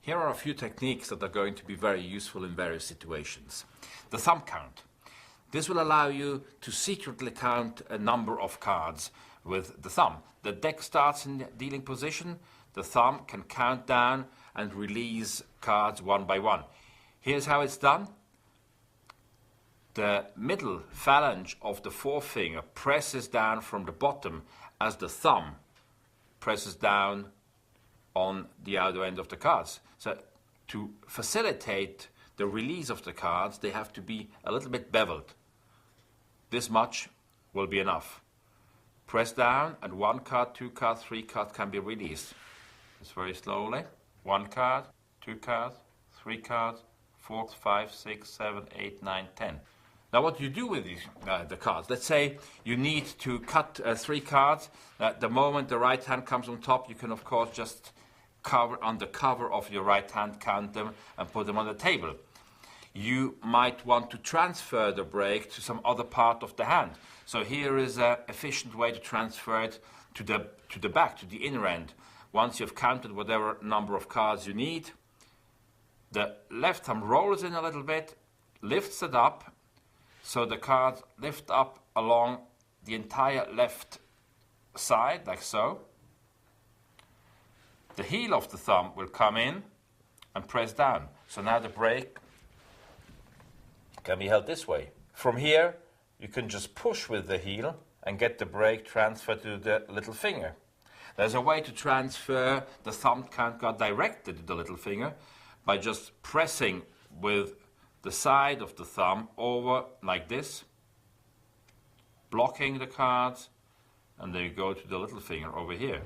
Here are a few techniques that are going to be very useful in various situations. The thumb count. This will allow you to secretly count a number of cards with the thumb. The deck starts in the dealing position, the thumb can count down and release cards one by one. Here's how it's done. The middle phalange of the forefinger presses down from the bottom as the thumb presses down on the outer end of the cards. So to facilitate the release of the cards, they have to be a little bit beveled. This much will be enough. Press down and 1 card, 2 cards, 3 cards can be released. Just very slowly. 1 card, 2 cards, 3 cards, 4, 5, 6, 7, 8, 9, 10. Now what do you do with these, the cards? Let's say you need to cut 3 cards. The moment the right hand comes on top, you can of course just on the cover of your right hand count them and put them on the table. You might want to transfer the break to some other part of the hand. So here is an efficient way to transfer it to the back, to the inner end. Once you've counted whatever number of cards you need, the left thumb rolls in a little bit, lifts it up, so the cards lift up along the entire left side, like so. The heel of the thumb will come in and press down. So now the break can be held this way. From here, you can just push with the heel and get the break transferred to the little finger. There's a way to transfer the thumb count card directly to the little finger by just pressing with the side of the thumb over like this, blocking the cards, and then you go to the little finger over here.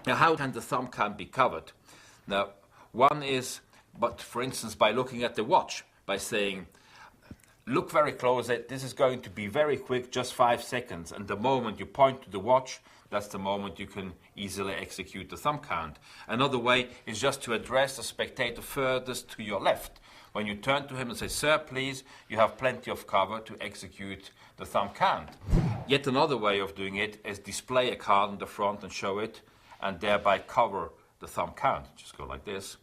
Now, how can the thumb count be covered? Now, one is, but for instance, by looking at the watch, by saying, look very closely, this is going to be very quick, just 5 seconds, and the moment you point to the watch, that's the moment you can easily execute the thumb count. Another way is just to address the spectator furthest to your left. When you turn to him and say, sir, please, you have plenty of cover to execute the thumb count. Yet another way of doing it is display a card on the front and show it, and thereby cover the thumb count. Just go like this.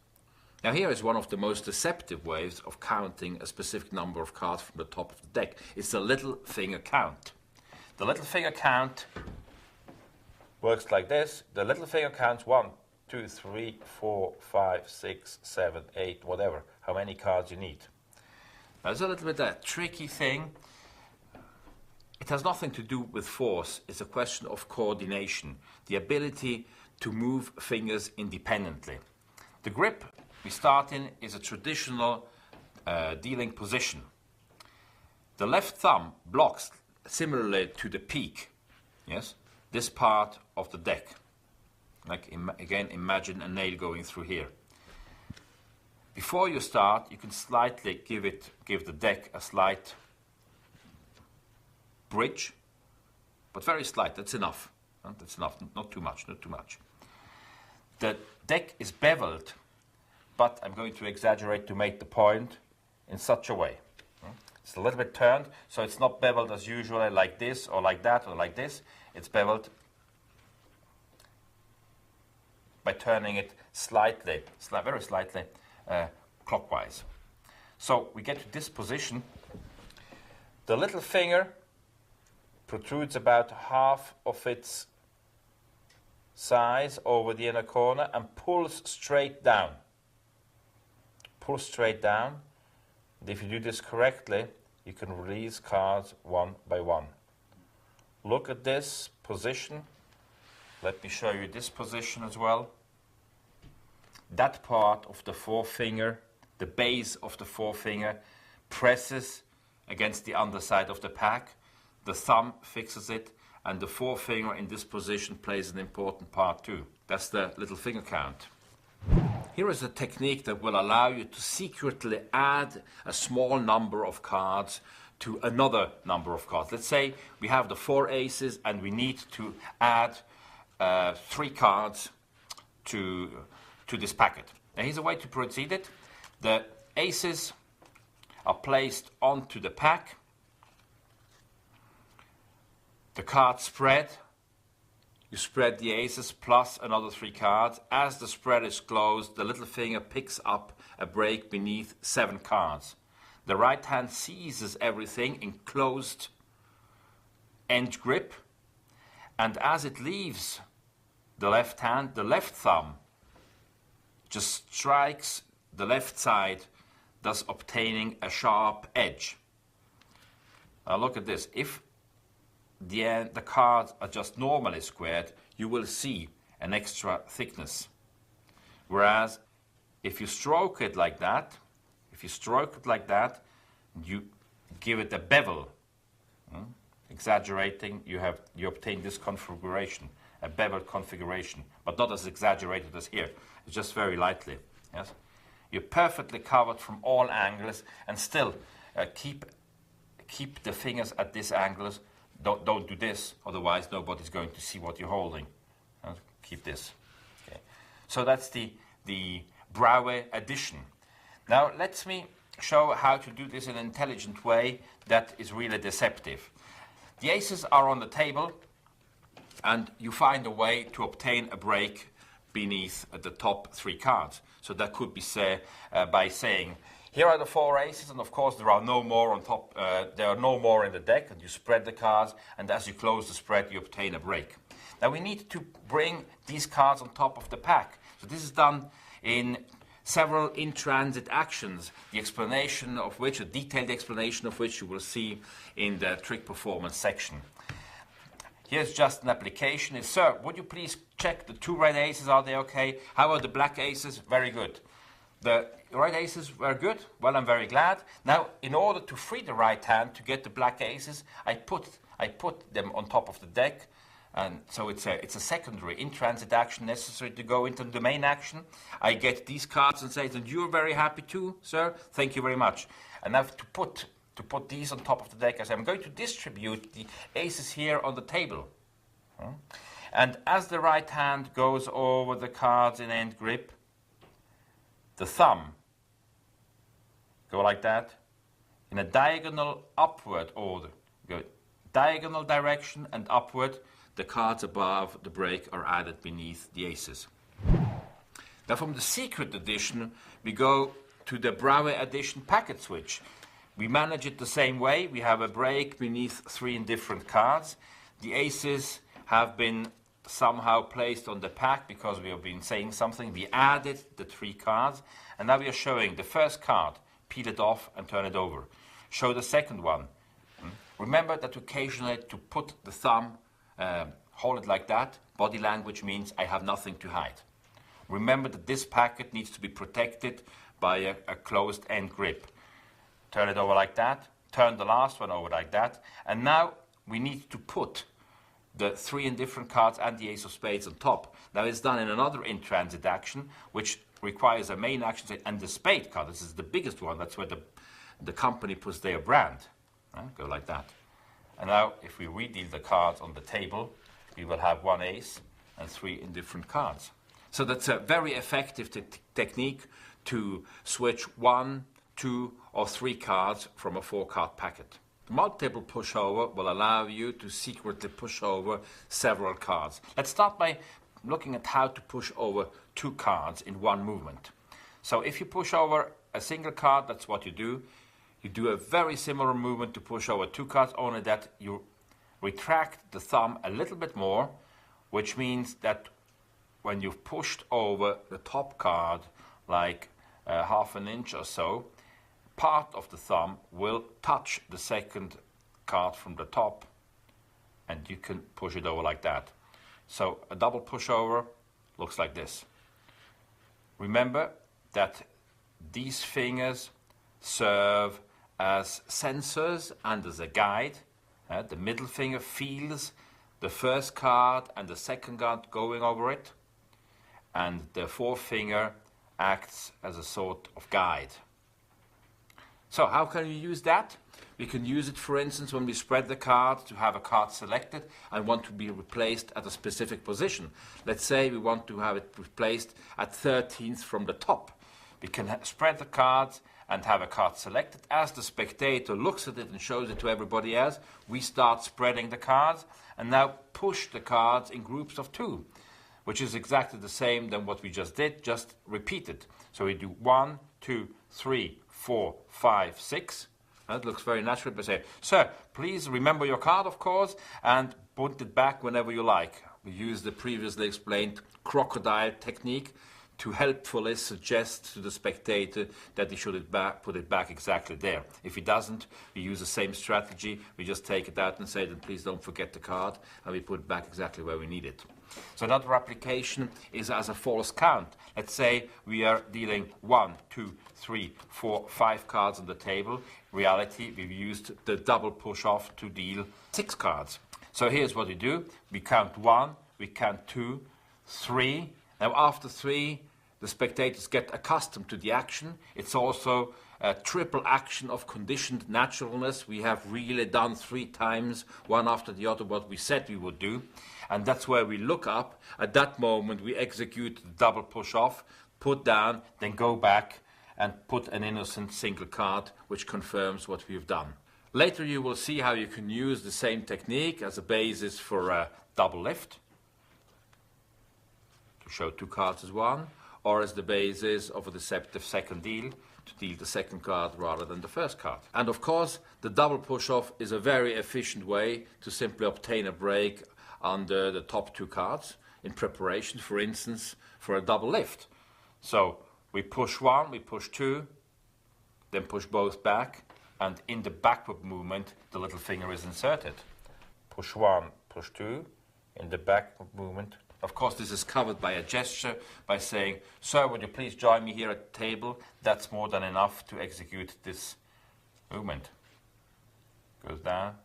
Now here is one of the most deceptive ways of counting a specific number of cards from the top of the deck. It's the little finger count. The little finger count works like this. The little finger counts 1, 2, 3, 4, 5, 6, 7, 8, whatever, how many cards you need. Now, it's a little bit a tricky thing. It has nothing to do with force. It's a question of coordination, the ability to move fingers independently. The grip we start in is a traditional dealing position. The left thumb blocks similarly to the peak, yes, this part of the deck. Like again, imagine a nail going through here. Before you start, you can slightly give the deck a slight bridge, but very slight. That's enough. That's enough. Not too much. Not too much. The deck is beveled, but I'm going to exaggerate to make the point in such a way. It's a little bit turned, so it's not beveled as usual, like this or like that or like this. It's beveled by turning it slightly, very slightly, clockwise. So we get to this position. The little finger protrudes about half of its size over the inner corner and pulls straight down. Pull straight down. And if you do this correctly, you can release cards one by one. Look at this position. Let me show you this position as well. That part of the forefinger, the base of the forefinger, presses against the underside of the pack. The thumb fixes it, and the forefinger in this position plays an important part too. That's the little finger count. Here is a technique that will allow you to secretly add a small number of cards to another number of cards. Let's say we have the 4 aces and we need to add 3 cards to this packet. Now here's a way to proceed it. The aces are placed onto the pack. The cards spread. you spread the aces plus another 3 cards. As the spread is closed, the little finger picks up a break beneath 7 cards. The right hand seizes everything in closed end grip, and as it leaves the left hand, the left thumb just strikes the left side, thus obtaining a sharp edge. Now look at this. If the cards are just normally squared, you will see an extra thickness. Whereas if you stroke it like that, you give it a bevel, exaggerating, you obtain this configuration, a beveled configuration, but not as exaggerated as here. It's just very lightly. Yes, you're perfectly covered from all angles, and still keep the fingers at these angles. Don't do this, otherwise nobody's going to see what you're holding. Keep this. Okay. So that's the Braue Addition. Now let me show how to do this in an intelligent way that is really deceptive. The aces are on the table, and you find a way to obtain a break beneath the top 3 cards. So that could be by saying, here are the 4 aces, and of course there are no more on top. There are no more in the deck, and you spread the cards, and as you close the spread, you obtain a break. Now we need to bring these cards on top of the pack. So this is done in several in-transit actions, the explanation of which, a detailed explanation of which you will see in the trick performance section. Here's just an application. Sir, would you please check the 2 red aces, are they okay? How are the black aces? Very good. The right aces were good. Well, I'm very glad. Now, in order to free the right hand to get the black aces, I put them on top of the deck, and so it's a secondary in-transit action necessary to go into the main action. I get these cards and say, and you're very happy too, sir. Thank you very much. And now to put these on top of the deck, I say I'm going to distribute the aces here on the table. And as the right hand goes over the cards in end grip, the thumb go like that in a diagonal upward order. Go diagonal direction and upward. The cards above the break are added beneath the aces. Now from the secret edition, we go to the Braue Addition packet switch. We manage it the same way. We have a break beneath 3 indifferent cards. The aces have been somehow placed on the pack because we have been saying something. We added the 3 cards, and now we are showing the first card. Peel it off and turn it over. Show the second one. Remember that occasionally to put the thumb, hold it like that. Body language means I have nothing to hide. Remember that this packet needs to be protected by a closed end grip. Turn it over like that. Turn the last one over like that. And now we need to put the 3 indifferent cards and the ace of spades on top. Now it's done in another in-transit action, which requires a main action and the spade card. This is the biggest one. That's where the company puts their brand. Go like that. And now if we redeal the cards on the table, we will have 1 ace and 3 indifferent cards. So that's a very effective technique to switch 1, 2 or 3 cards from a 4-card packet. The multiple pushover will allow you to secretly push over several cards. Let's start by looking at how to push over 2 cards in one movement. So if you push over a single card, that's what you do. You do a very similar movement to push over 2 cards, only that you retract the thumb a little bit more, which means that when you've pushed over the top card, like half an inch or so, part of the thumb will touch the second card from the top, and you can push it over like that. So a double pushover looks like this. Remember that these fingers serve as sensors and as a guide. The middle finger feels the first card and the second card going over it, and the forefinger acts as a sort of guide. So how can we use that? We can use it, for instance, when we spread the card to have a card selected and want to be replaced at a specific position. Let's say we want to have it replaced at 13th from the top. We can spread the cards and have a card selected. As the spectator looks at it and shows it to everybody else, we start spreading the cards and now push the cards in groups of 2, which is exactly the same than what we just did, just repeated. So we do 1, 2, 3, 4, 5, 6. That looks very natural. But say, sir, please remember your card, of course, and put it back whenever you like. We use the previously explained crocodile technique to helpfully suggest to the spectator that he should put it back exactly there. If he doesn't, we use the same strategy. We just take it out and say, then please don't forget the card, and we put it back exactly where we need it. So another application is as a false count. Let's say we are dealing 1, 2, 3, 4, 5 cards on the table. In reality, we've used the double push-off to deal 6 cards. So here's what we do. We count 1, we count 2, 3. Now after 3, the spectators get accustomed to the action. It's also a triple action of conditioned naturalness. We have really done 3 times, one after the other, what we said we would do. And that's where we look up. At that moment, we execute the double push-off, put down, then go back and put an innocent single card, which confirms what we've done. Later you will see how you can use the same technique as a basis for a double lift, to show 2 cards as 1, or as the basis of a deceptive second deal, to deal the second card rather than the first card. And of course, the double push-off is a very efficient way to simply obtain a break under the top 2 cards in preparation, for instance, for a double lift. So we push 1, we push 2, then push both back, and in the backward movement, the little finger is inserted. Push 1, push 2, in the backward movement. Of course, this is covered by a gesture, by saying, sir, would you please join me here at the table? That's more than enough to execute this movement. Goes down,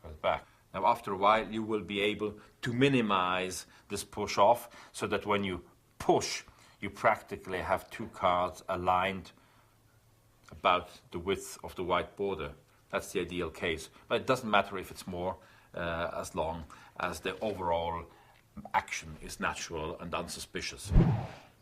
goes back. Now, after a while, you will be able to minimize this push-off so that when you push, you practically have 2 cards aligned about the width of the white border. That's the ideal case. But it doesn't matter if it's more, as long as the overall action is natural and unsuspicious.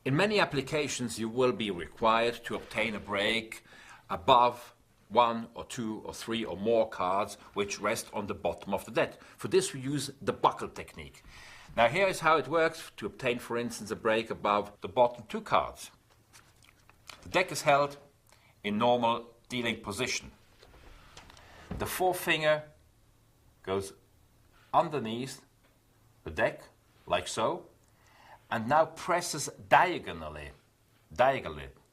In many applications, you will be required to obtain a break above 1 or 2 or 3 or more cards which rest on the bottom of the deck. For this, we use the buckle technique. Now, here is how it works to obtain, for instance, a break above the bottom 2 cards. The deck is held in normal dealing position. The forefinger goes underneath the deck, like so, and now presses diagonally.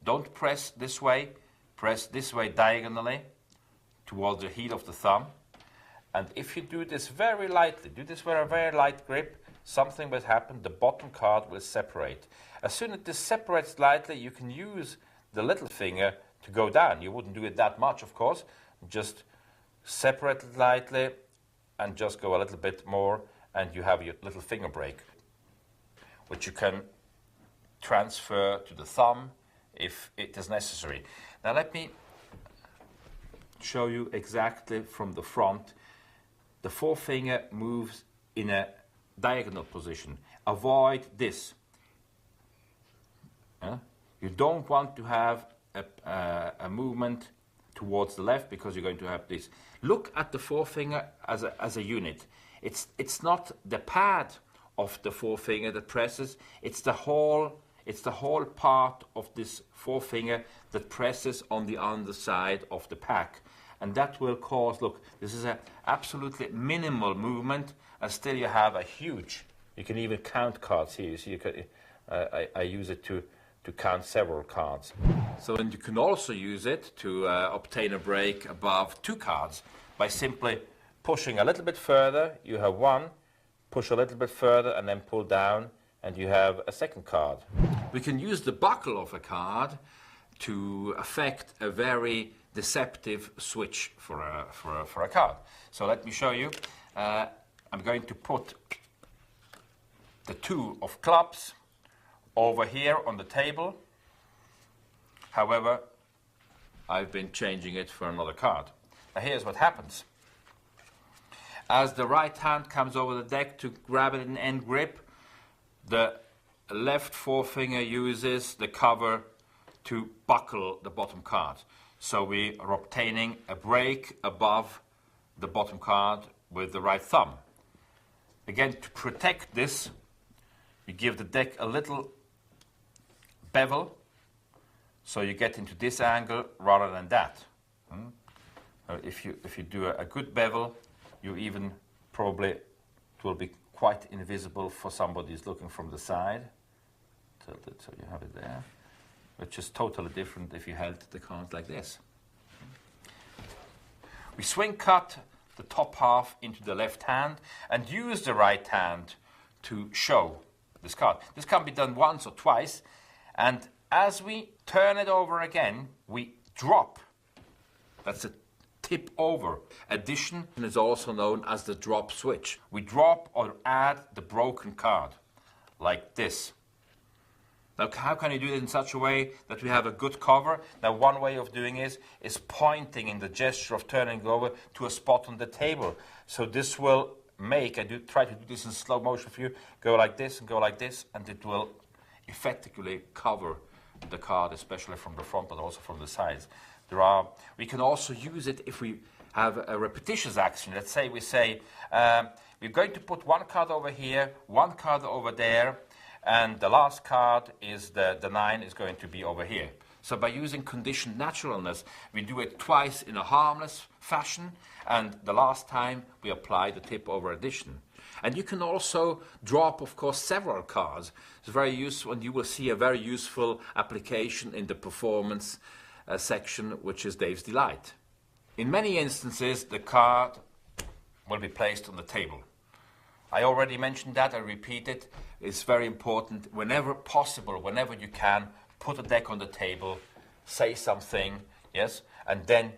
Don't press this way, press this way diagonally towards the heel of the thumb. And if you do this very lightly, do this with a very light grip, something will happen, the bottom card will separate. As soon as this separates lightly, you can use the little finger to go down. You wouldn't do it that much, of course, just separate it lightly and just go a little bit more, and you have your little finger break, which you can transfer to the thumb if it is necessary. Now let me show you exactly from the front. The forefinger moves in a diagonal position. Avoid this. You don't want to have a movement towards the left because you're going to have this. Look at the forefinger as a unit. It's not the pad of the forefinger that presses, it's the whole part of this forefinger that presses on the underside of the pack. And that will cause, look, this is an absolutely minimal movement, and still you have a huge, you can even count cards here. You see, I use it to count several cards. So, and you can also use it to obtain a break above 2 cards by simply pushing a little bit further. You have 1, push a little bit further and then pull down, and you have a second card. We can use the buckle of a card to affect a very deceptive switch for a card. So let me show you. I'm going to put the 2 of clubs over here on the table. However, I've been changing it for another card. Now here's what happens. As the right hand comes over the deck to grab it in end grip, the left forefinger uses the cover to buckle the bottom card. So we are obtaining a break above the bottom card with the right thumb. Again, to protect this, we give the deck a little bevel, so you get into this angle rather than that. If you do a good bevel, you even probably, it will be quite invisible for somebody who's looking from the side. So you have it there, which is totally different if you held the card like this. We swing cut the top half into the left hand and use the right hand to show this card. This can be done once or twice, and as we turn it over again, we drop. That's a tip over. Addition is also known as the drop switch. We drop or add the broken card, like this. Now, how can you do it in such a way that we have a good cover? Now, one way of doing is pointing in the gesture of turning it over to a spot on the table. So this will make, try to do this in slow motion for you, go like this and go like this, and it will effectively cover the card, especially from the front, but also from the sides. We can also use it if we have a repetitious action. Let's say we say, we're going to put one card over here, one card over there, and the last card is the 9 is going to be over here. So by using conditioned naturalness, we do it twice in a harmless fashion, and the last time we apply the tip over addition. And you can also drop, of course, several cards. It's very useful, and you will see a very useful application in the performance section, which is Dave's Delight. In many instances, the card will be placed on the table. I already mentioned that, I repeat it. It's very important, whenever possible, whenever you can, put a deck on the table, say something, yes, and then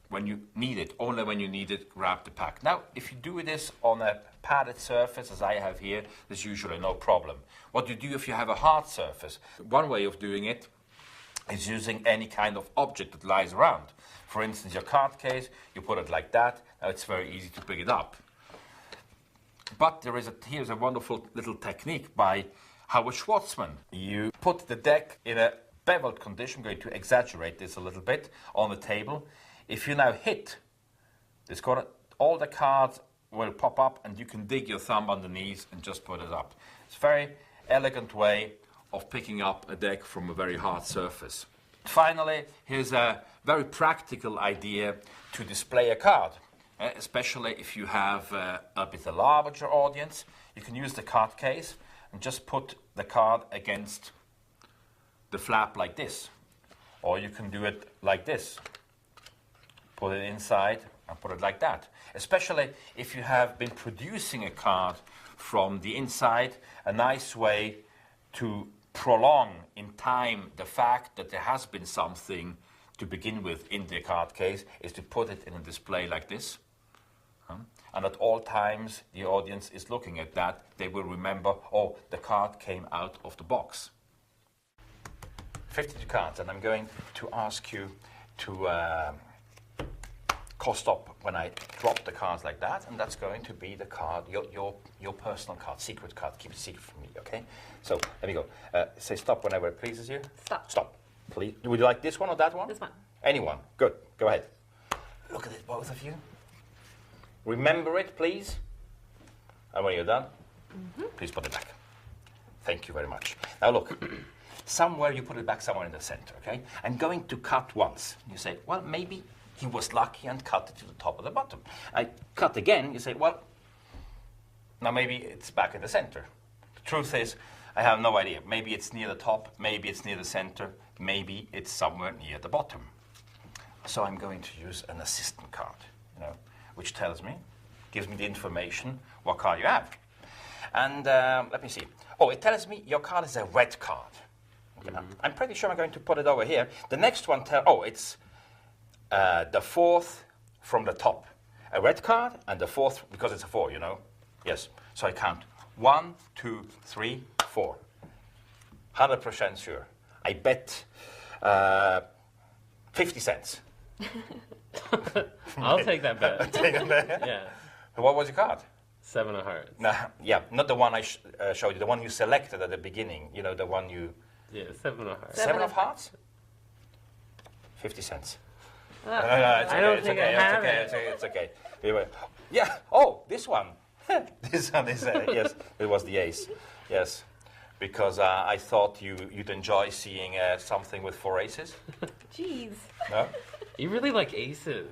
when you need it, only when you need it, grab the pack. Now, if you do this on a padded surface, as I have here, there's usually no problem. What you do if you have a hard surface, one way of doing it is using any kind of object that lies around. For instance, your card case, you put it like that, now it's very easy to pick it up. But here's a wonderful little technique by Howard Schwartzman. You put the deck in a beveled condition, I'm going to exaggerate this a little bit, on the table. If you now hit this corner, all the cards will pop up and you can dig your thumb underneath and just put it up. It's a very elegant way of picking up a deck from a very hard surface. Finally, here's a very practical idea to display a card. Especially if you have a bit of a larger audience, you can use the card case and just put the card against the flap like this. Or you can do it like this. Put it inside and put it like that. Especially if you have been producing a card from the inside, a nice way to prolong in time the fact that there has been something to begin with in the card case is to put it in a display like this. And at all times the audience is looking at that, they will remember, oh, the card came out of the box. 52 cards, and I'm going to ask you to stop when I drop the cards like that, and that's going to be the card, your personal card, secret card. Keep it secret from me, okay? So let me go. Say stop whenever it pleases you. Stop. Stop, please. Would you like this one or that one? This one. Anyone. Good. Go ahead. Look at it, both of you. Remember it, please. And when you're done, please put it back. Thank you very much. Now look, somewhere you put it back somewhere in the center, okay? I'm going to cut once. You say, well, maybe he was lucky and cut it to the top or the bottom. I cut again, you say, well, now maybe it's back in the center. The truth is, I have no idea. Maybe it's near the top, maybe it's near the center, maybe it's somewhere near the bottom. So I'm going to use an assistant card, which tells me, gives me the information what card you have. And let me see. Oh, it tells me your card is a red card. Okay, I'm pretty sure I'm going to put it over here. The next one it's the fourth from the top. A red card and the fourth, because it's a 4, Yes, so I count 1, 2, 3, 4. 100% sure. I bet 50 cents. I'll take that bet. Take that bet? Yeah. What was your card? 7 of hearts. No, yeah, not the one I showed you, the one you selected at the beginning, the one you... Yeah, 7 of hearts. 7 of hearts? 50 cents. I don't think I have it. It's okay. Yeah. Oh, this one. This one is yes. It was the ace. Yes, because I thought you'd enjoy seeing something with 4 aces. Jeez. No? You really like aces.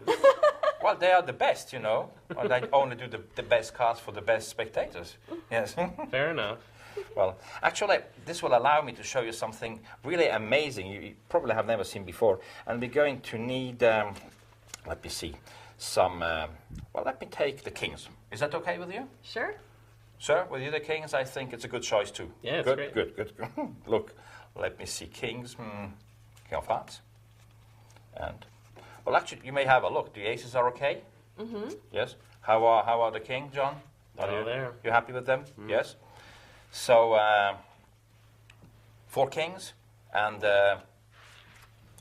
Well, they are the best, you know. And I only do the best cards for the best spectators. Yes. Fair enough. Well, actually, this will allow me to show you something really amazing you probably have never seen before. And we're going to need, let me see, some, well, let me take the kings. Is that okay with you? Sure. Sir, with you the kings, I think it's a good choice too. Yeah, it's good, great. Good. Look, let me see, kings, king of hearts. And, well, actually, you may have a look. The aces are okay? Mm-hmm. Yes. How are the king, John? They're there. You happy with them? Yes. So, 4 kings and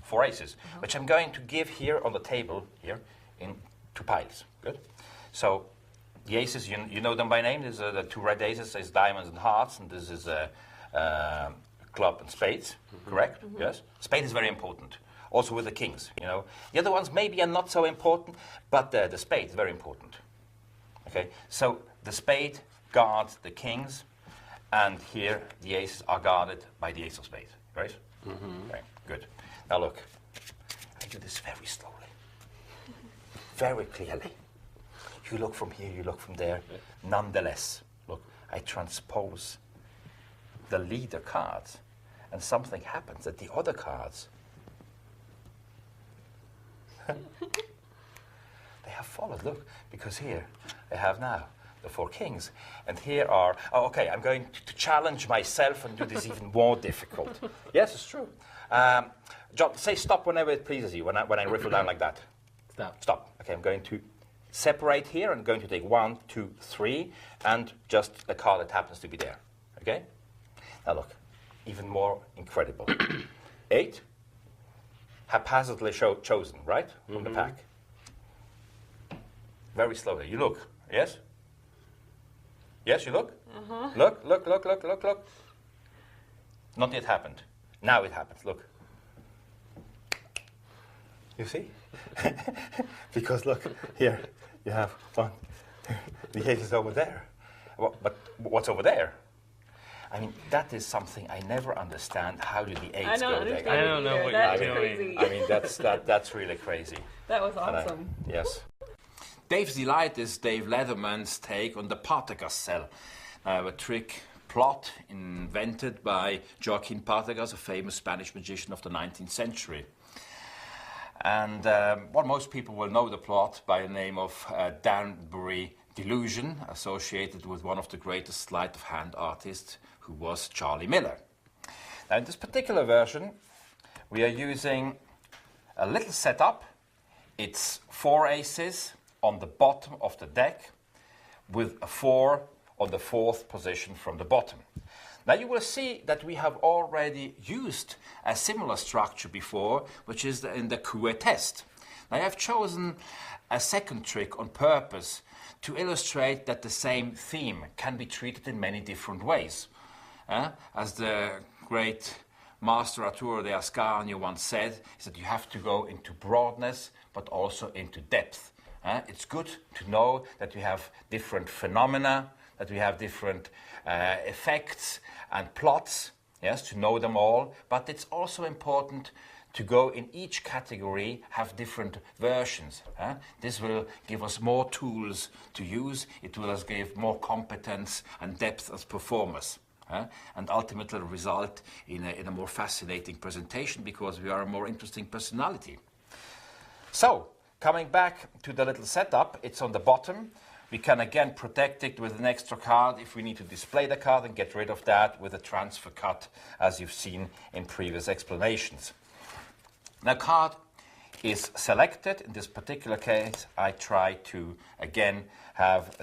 4 aces, which I'm going to give here on the table, here, in 2 piles. Good. So, the aces, you know them by name. There's the 2 red aces, there's diamonds and hearts, and this is club and spades, correct? Yes. Spade is very important, also with the kings, you know. The other ones maybe are not so important, but the spade is very important. Okay, so the spade guards the kings, and here the aces are guarded by the ace of spades, right? Okay, good. Now look, I do this very slowly, very clearly. You look from here, you look from there. Nonetheless, look, I transpose the leader cards, and something happens that the other cards, they have followed, look, because here I have now the 4 kings, and here are, oh, okay, I'm going to challenge myself and do this even more difficult. Yes, it's true. John, say stop whenever it pleases you, when I riffle down like that. Stop. Stop. Okay, I'm going to separate here. I'm going to take 1, 2, 3, and just the card that happens to be there. Okay? Now look, even more incredible. 8, haphazardly chosen, right? From the pack. Very slowly. You look. Yes? Yes, you look? Look. Not yet happened. Now it happens. Look. You see? Because look, here you have 1. The ace is over there. But what's over there? I mean, that is something I never understand. How do the 8s go there? I don't know what That's you're doing. crazy. I mean, that's really crazy. That was awesome. Yes. Dave's Delight is Dave Leatherman's take on the Partagacel, a trick plot invented by Joaquin Partagas, a famous Spanish magician of the 19th century. And well, most people will know the plot by the name of Danbury Delusion, associated with one of the greatest sleight of hand artists, who was Charlie Miller. Now, in this particular version, we are using a little setup. It's 4 aces on the bottom of the deck, with a 4 on the 4th position from the bottom. Now you will see that we have already used a similar structure before, which is in the Coué test. Now I have chosen a second trick on purpose to illustrate that the same theme can be treated in many different ways. As the great master Arturo de Ascanio once said, is that you have to go into broadness but also into depth. It's good to know that we have different phenomena, that we have different effects and plots, yes, to know them all, but it's also important to go in each category, have different versions. This will give us more tools to use, it will give more competence and depth as performers, and ultimately result in a more fascinating presentation because we are a more interesting personality. So, coming back to the little setup, it's on the bottom. We can again protect it with an extra card if we need to display the card and get rid of that with a transfer cut, as you've seen in previous explanations. Now, card is selected. In this particular case, I try to again have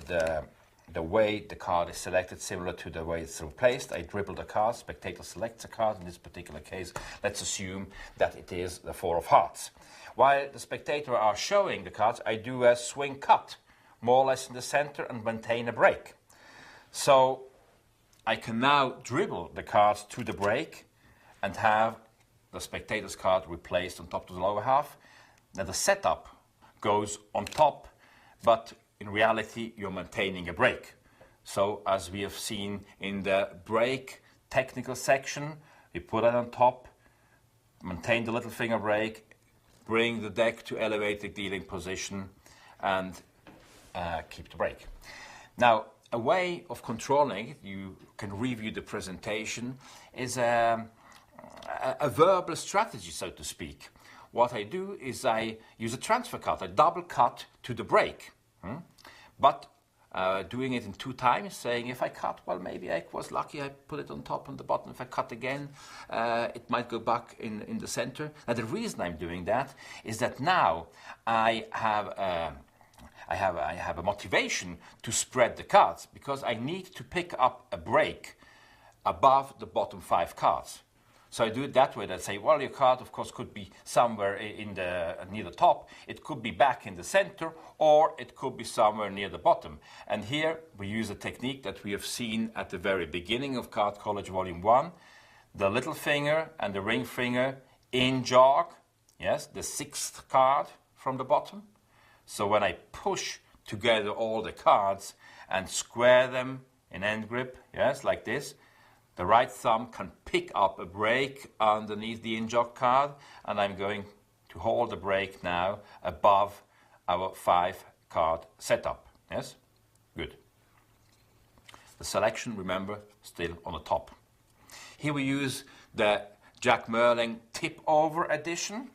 the way the card is selected similar to the way it's replaced. I dribble the card, spectator selects a card. In this particular case, let's assume that it is the 4 of hearts. While the spectator are showing the cards, I do a swing cut, more or less in the center, and maintain a break. So I can now dribble the cards to the break and have the spectator's card replaced on top of the lower half. Now the setup goes on top, but in reality you're maintaining a break. So as we have seen in the break technical section, we put it on top, maintain the little finger break, bring the deck to elevated dealing position, and keep the break. Now, a way of controlling it, you can review the presentation, is a verbal strategy, so to speak. What I do is I use a transfer cut, a double cut to the break. But doing it in 2 times, saying if I cut, well, maybe I was lucky, I put it on top and the bottom. If I cut again, it might go back in the center. Now, the reason I'm doing that is that now I have a motivation to spread the cards, because I need to pick up a break above the bottom 5 cards. So I do it that way, that I say, well, your card, of course, could be somewhere near the top, it could be back in the center, or it could be somewhere near the bottom. And here we use a technique that we have seen at the very beginning of Card College Volume 1. The little finger and the ring finger in jog, yes, the 6th card from the bottom. So when I push together all the cards and square them in end grip, yes, like this, the right thumb can pick up a break underneath the in-jog card, and I'm going to hold the break now above our 5-card setup. Yes? Good. The selection, remember, still on the top. Here we use the Jack Merlin tip-over addition.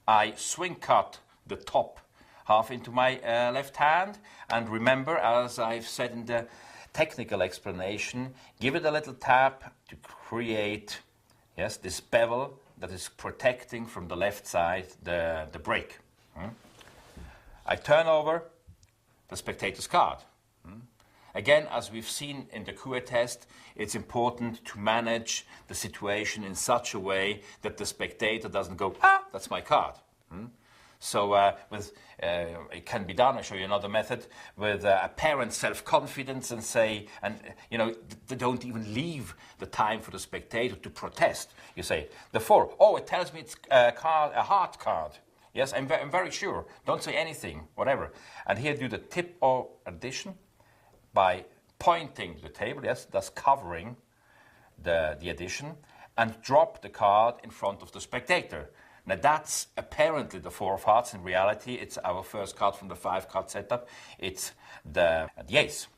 I swing cut the top half into my left hand, and remember, as I've said in the technical explanation, give it a little tap to create, yes, this bevel that is protecting from the left side the break. I turn over the spectator's card. Again, as we've seen in the Coué test, it's important to manage the situation in such a way that the spectator doesn't go, ah, that's my card. So it can be done. I'll show you another method with apparent self-confidence, and say, and they don't even leave the time for the spectator to protest. You say, the 4, oh, it tells me it's a heart card. Yes, I'm very sure. Don't say anything, whatever. And here do the tip or addition by pointing the table, yes, thus covering the addition, and drop the card in front of the spectator. Now that's apparently the 4 of hearts. In reality, it's our first card from the 5-card setup. It's the ace.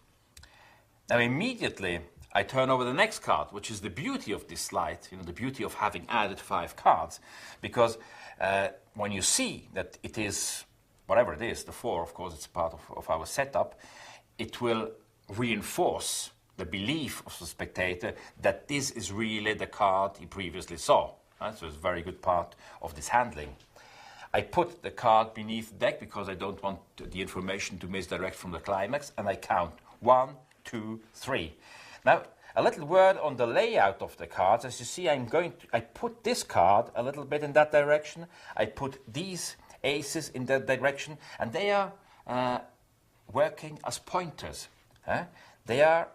Now immediately I turn over the next card, which is the beauty of this slide, the beauty of having added 5 cards, because when you see that it is, whatever it is, the 4, of course, it's part of our setup, it will reinforce the belief of the spectator that this is really the card he previously saw. So it's a very good part of this handling. I put the card beneath the deck because I don't want the information to misdirect from the climax, and I count 1, 2, 3. Now, a little word on the layout of the cards. As you see, I put this card a little bit in that direction. I put these aces in that direction, and they are working as pointers. They are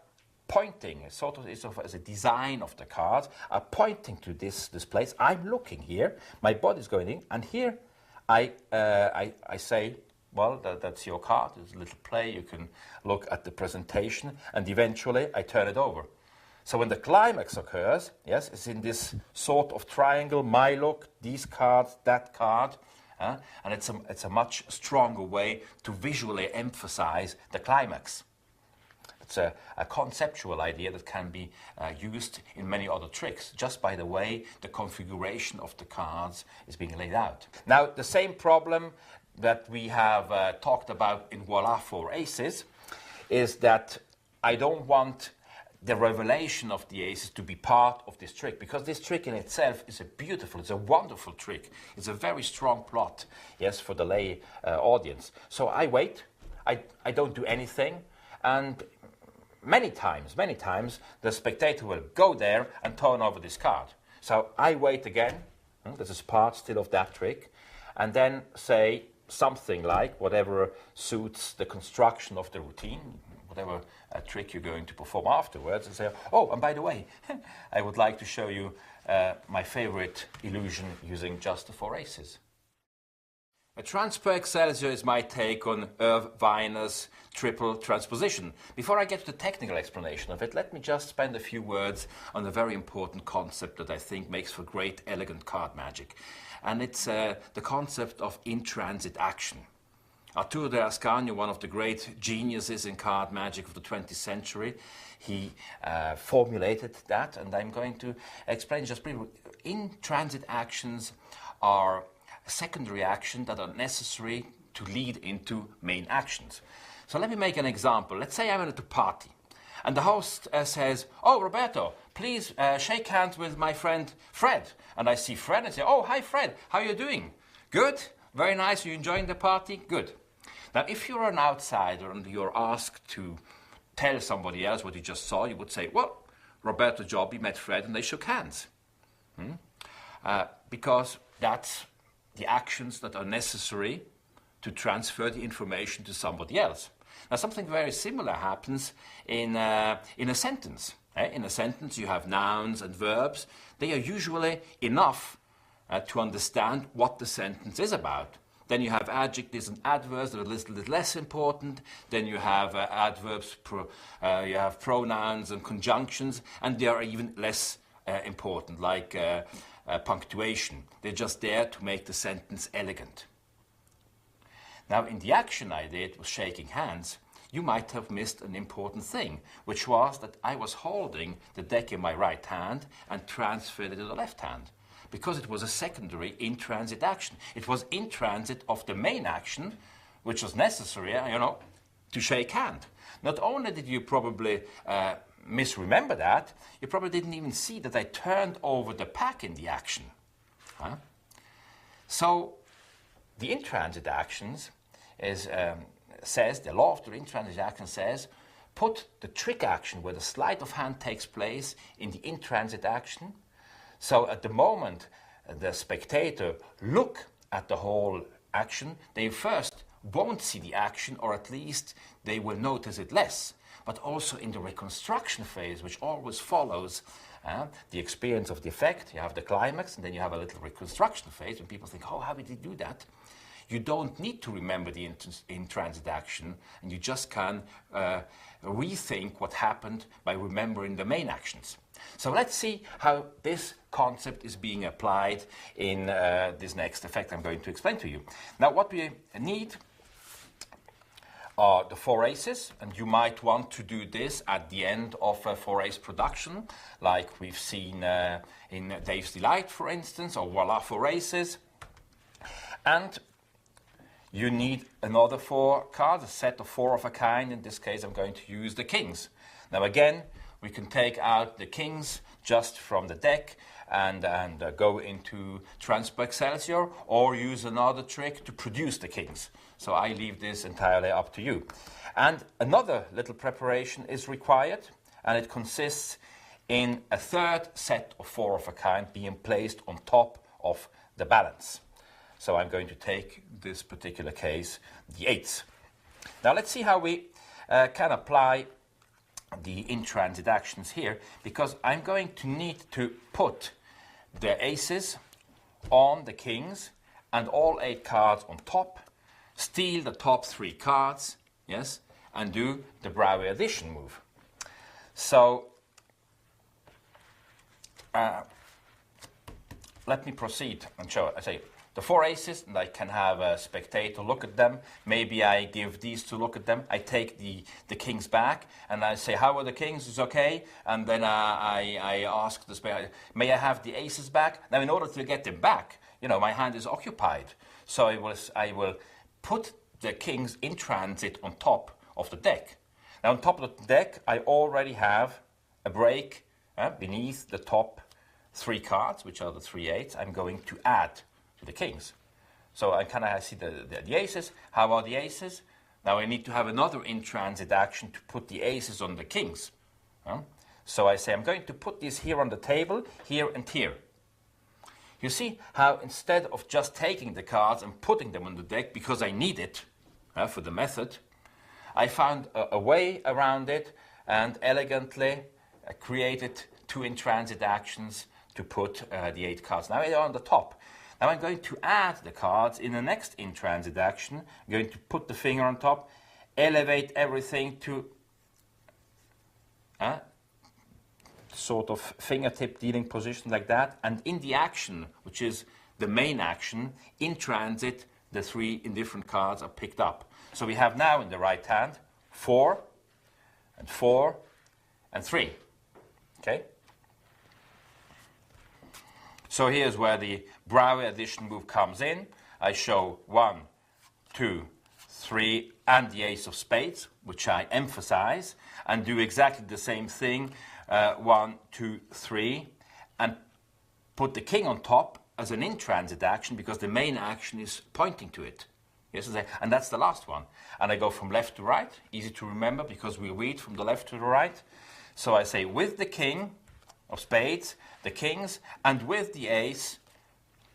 pointing, sort of as a design of the cards, are pointing to this place. I'm looking here, my body's going in, and here I say, well, that's your card. There's a little play. You can look at the presentation, and eventually I turn it over. So when the climax occurs, yes, it's in this sort of triangle, my look, these cards, that card, and it's a much stronger way to visually emphasize the climax. It's a conceptual idea that can be used in many other tricks, just by the way the configuration of the cards is being laid out. Now, the same problem that we have talked about in Voila 4 Aces is that I don't want the revelation of the aces to be part of this trick, because this trick in itself is it's a wonderful trick. It's a very strong plot, yes, for the lay audience. So I wait, I don't do anything, and many times, the spectator will go there and turn over this card. So I wait again, this is part still of that trick, and then say something like whatever suits the construction of the routine, whatever trick you're going to perform afterwards, and say, oh, and by the way, I would like to show you my favorite illusion using just the 4 aces. A Transpo Excelsior is my take on Irv Weiner's triple transposition. Before I get to the technical explanation of it, let me just spend a few words on a very important concept that I think makes for great, elegant card magic. And it's the concept of in-transit action. Arturo de Ascanio, one of the great geniuses in card magic of the 20th century, he formulated that, and I'm going to explain just briefly. In-transit actions are secondary actions that are necessary to lead into main actions. So let me make an example. Let's say I'm at a party, and the host says, "Oh, Roberto, please shake hands with my friend Fred." And I see Fred and say, "Oh, hi Fred, how are you doing?" "Good, very nice, you enjoying the party?" "Good." Now, if you're an outsider and you're asked to tell somebody else what you just saw, you would say, "Well, Roberto Giobbi met Fred and they shook hands." Because that's the actions that are necessary to transfer the information to somebody else. Now, something very similar happens in a sentence. In a sentence, you have nouns and verbs. They are usually enough to understand what the sentence is about. Then you have adjectives and adverbs that are a little bit less important. Then you have adverbs, you have pronouns and conjunctions, and they are even less important, like punctuation. They're just there to make the sentence elegant. Now, in the action I did with shaking hands, you might have missed an important thing, which was that I was holding the deck in my right hand and transferred it to the left hand, because it was a secondary in-transit action. It was in transit of the main action, which was necessary, to shake hand. Not only did you probably misremember that, you probably didn't even see that I turned over the pack in the action. So the in-transit actions says, the law of the in-transit action says, put the trick action where the sleight of hand takes place in the in-transit action. So at the moment the spectator look at the whole action, they first won't see the action, or at least they will notice it less. But also in the reconstruction phase, which always follows the experience of the effect, you have the climax, and then you have a little reconstruction phase, when people think, "Oh, how did he do that?" You don't need to remember the in-transit action, and you just can rethink what happened by remembering the main actions. So let's see how this concept is being applied in this next effect I'm going to explain to you. Now, what we need are the 4 aces, and you might want to do this at the end of a 4-ace production, like we've seen in Dave's Delight, for instance, or Voila 4 aces. And you need another 4 cards, a set of 4 of a kind. In this case, I'm going to use the kings. Now again, we can take out the kings just from the deck and go into Transpo Excelsior, or use another trick to produce the kings. So I leave this entirely up to you. And another little preparation is required, and it consists in a third set of 4 of a kind being placed on top of the balance. So I'm going to take this particular case, the 8s. Now let's see how we can apply the in-transit actions here, because I'm going to need to put the aces on the kings and all 8 cards on top, steal the top 3 cards, yes, and do the Braue Addition move. So let me proceed and show it. I say the 4 aces, and I can have a spectator look at them. Maybe I give these to look at them. I take the kings back, and I say, "How are the kings? It's okay." And then I ask the spectator, "May I have the aces back?" Now, in order to get them back, my hand is occupied. So I will put the kings in transit on top of the deck. Now, on top of the deck, I already have a break beneath the top 3 cards, which are the 3 8s. I'm going to add to the kings. So I see the aces. How are the aces? Now I need to have another in-transit action to put the aces on the kings. So I say I'm going to put these here on the table, here and here. You see how instead of just taking the cards and putting them on the deck because I need it for the method, I found a way around it and elegantly created 2 in-transit actions to put the 8 cards. Now they're on the top. Now I'm going to add the cards in the next in-transit action. I'm going to put the finger on top, elevate everything to sort of fingertip dealing position like that. And in the action, which is the main action, in transit, the 3 indifferent cards are picked up. So we have now in the right hand 4 and 4 and 3. Okay? So here's where the Braue Addition move comes in. I show 1, 2, 3, and the ace of spades, which I emphasize, and do exactly the same thing, 1, 2, 3, and put the king on top as an in-transit action because the main action is pointing to it. Yes, and that's the last one. And I go from left to right, easy to remember because we read from the left to the right. So I say with the king of spades, the kings, and with the ace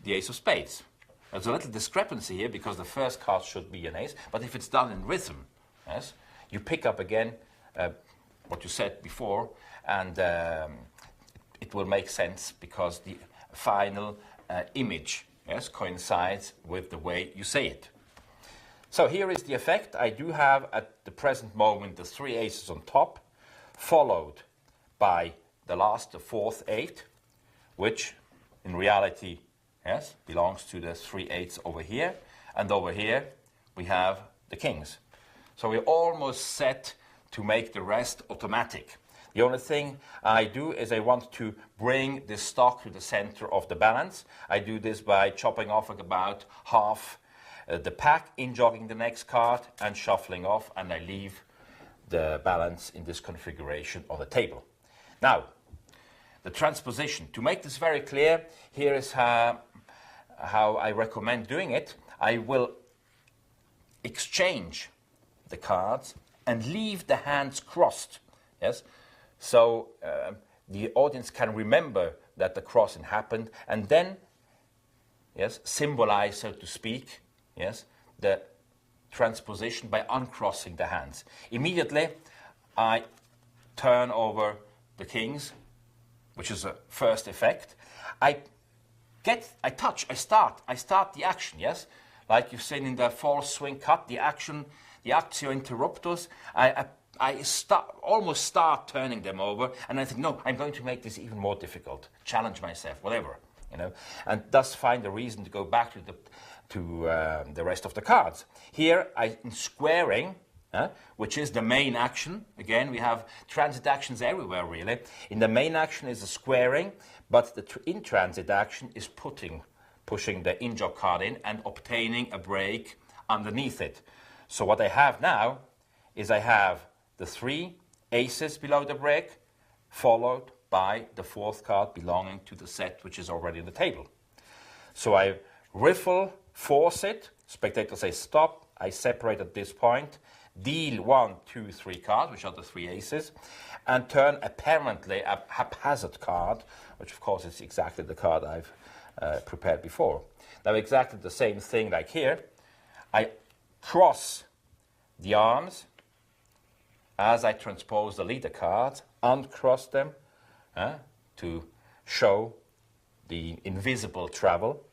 of spades. There's a little discrepancy here because the first card should be an ace, but if it's done in rhythm, yes, you pick up again what you said before, and it will make sense because the final image, yes, coincides with the way you say it. So here is the effect. I do have at the present moment the 3 aces on top, followed by the last, the 4th 8, which in reality, yes, belongs to the 3 8s over here, and over here we have the kings. So we're almost set to make the rest automatic. The only thing I do is I want to bring this stock to the center of the balance. I do this by chopping off about half the pack, in-jogging the next card, and shuffling off, and I leave the balance in this configuration on the table. Now, the transposition. To make this very clear, here is how I recommend doing it. I will exchange the cards and leave the hands crossed. Yes, so the audience can remember that the crossing happened, and then, yes, symbolize, so to speak, yes, the transposition by uncrossing the hands. Immediately, I turn over the kings, which is a first effect. I start the action, yes? Like you've seen in the false swing cut, the action, the actio interruptus. I almost start turning them over, and I think, no, I'm going to make this even more difficult, challenge myself, whatever, you know, and thus find a reason to go back to the rest of the cards. Here, in squaring, which is the main action. Again, we have transit actions everywhere, really. In the main action is a squaring, but the in-transit action is pushing the in-jog card in and obtaining a break underneath it. So what I have now is I have the 3 aces below the break, followed by the 4th card belonging to the set, which is already on the table. So I riffle, force it, spectators say stop, I separate at this point, deal 1, 2, 3 cards, which are the 3 aces, and turn apparently a haphazard card, which of course is exactly the card I've prepared before. Now exactly the same thing like here. I cross the arms as I transpose the leader cards, uncross them to show the invisible travel,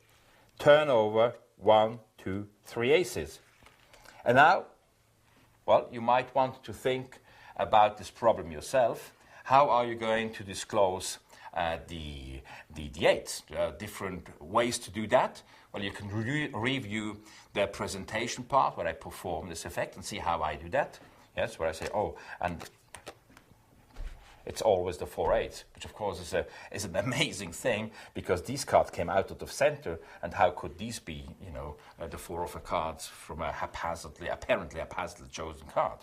turn over 1, 2, 3 aces. And now, well, you might want to think about this problem yourself. How are you going to disclose the 8s? There are different ways to do that. Well, you can review the presentation part where I perform this effect and see how I do that. Yes, where I say, oh, and it's always the 4 8s, which of course is an amazing thing because these cards came out of the center, and how could these be, you know, the 4 of cards from a apparently haphazardly chosen card?